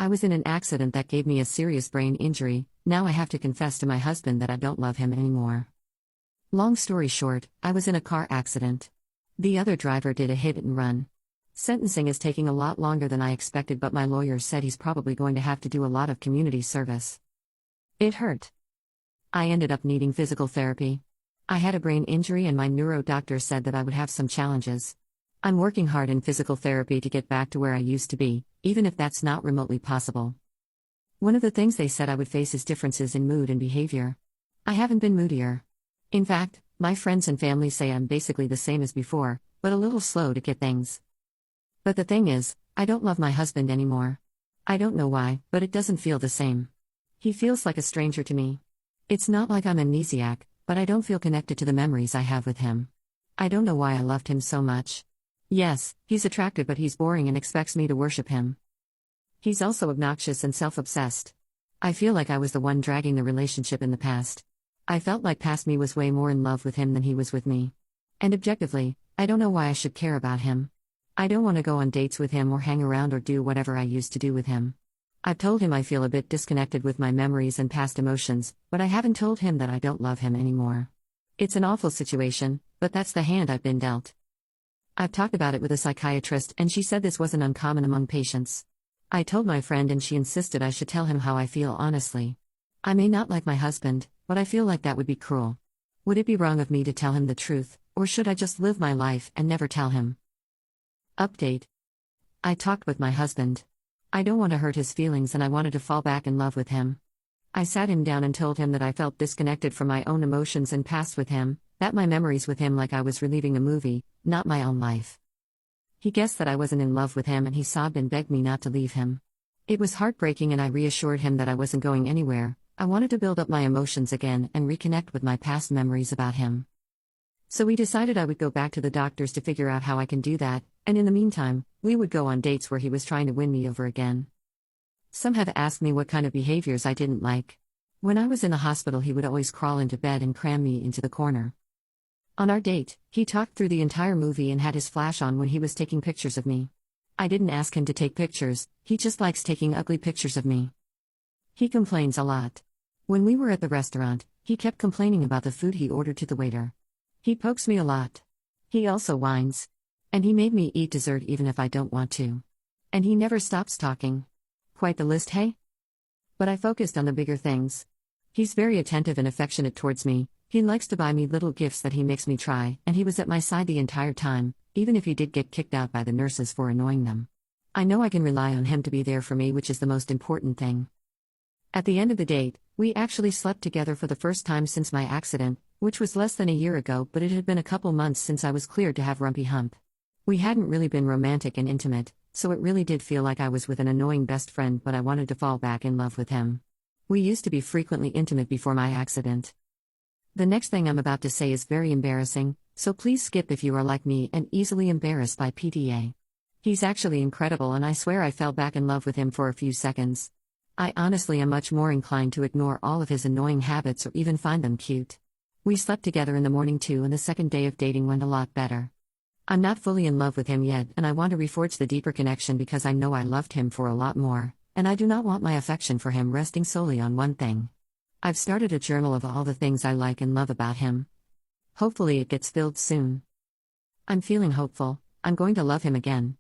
I was in an accident that gave me a serious brain injury. Now I have to confess to my husband that I don't love him anymore. Long story short, I was in a car accident. The other driver did a hit and run. Sentencing is taking a lot longer than I expected, but my lawyer said he's probably going to have to do a lot of community service. It hurt. I ended up needing physical therapy. I had a brain injury and my neuro doctor said that I would have some challenges. I'm working hard in physical therapy to get back to where I used to be, even if that's not remotely possible. One of the things they said I would face is differences in mood and behavior. I haven't been moodier. In fact, my friends and family say I'm basically the same as before, but a little slow to get things. But the thing is, I don't love my husband anymore. I don't know why, but it doesn't feel the same. He feels like a stranger to me. It's not like I'm amnesiac, but I don't feel connected to the memories I have with him. I don't know why I loved him so much. Yes, he's attractive, but he's boring and expects me to worship him. He's also obnoxious and self-obsessed. I feel like I was the one dragging the relationship in the past. I felt like past me was way more in love with him than he was with me. And objectively, I don't know why I should care about him. I don't want to go on dates with him or hang around or do whatever I used to do with him. I've told him I feel a bit disconnected with my memories and past emotions, but I haven't told him that I don't love him anymore. It's an awful situation, but that's the hand I've been dealt. I've talked about it with a psychiatrist and she said this wasn't uncommon among patients. I told my friend and she insisted I should tell him how I feel honestly. I may not like my husband, but I feel like that would be cruel. Would it be wrong of me to tell him the truth, or should I just live my life and never tell him? Update. I talked with my husband. I don't want to hurt his feelings and I wanted to fall back in love with him. I sat him down and told him that I felt disconnected from my own emotions and past with him, that my memories with him like I was reliving a movie, not my own life. He guessed that I wasn't in love with him and he sobbed and begged me not to leave him. It was heartbreaking and I reassured him that I wasn't going anywhere. I wanted to build up my emotions again and reconnect with my past memories about him. So we decided I would go back to the doctors to figure out how I can do that, and in the meantime, we would go on dates where he was trying to win me over again. Some have asked me what kind of behaviors I didn't like. When I was in the hospital, he would always crawl into bed and cram me into the corner. On our date, he talked through the entire movie and had his flash on when he was taking pictures of me. I didn't ask him to take pictures, he just likes taking ugly pictures of me. He complains a lot. When we were at the restaurant, he kept complaining about the food he ordered to the waiter. He pokes me a lot. He also whines. And he made me eat dessert even if I don't want to. And he never stops talking. Quite the list, hey? But I focused on the bigger things. He's very attentive and affectionate towards me. He likes to buy me little gifts that he makes me try, and he was at my side the entire time, even if he did get kicked out by the nurses for annoying them. I know I can rely on him to be there for me, which is the most important thing. At the end of the date, we actually slept together for the first time since my accident, which was less than a year ago, but it had been a couple months since I was cleared to have rumpy hump. We hadn't really been romantic and intimate, so it really did feel like I was with an annoying best friend, but I wanted to fall back in love with him. We used to be frequently intimate before my accident. The next thing I'm about to say is very embarrassing, so please skip if you are like me and easily embarrassed by PDA. He's actually incredible and I swear I fell back in love with him for a few seconds. I honestly am much more inclined to ignore all of his annoying habits or even find them cute. We slept together in the morning too, and the second day of dating went a lot better. I'm not fully in love with him yet and I want to reforge the deeper connection because I know I loved him for a lot more, and I do not want my affection for him resting solely on one thing. I've started a journal of all the things I like and love about him. Hopefully it gets filled soon. I'm feeling hopeful. I'm going to love him again.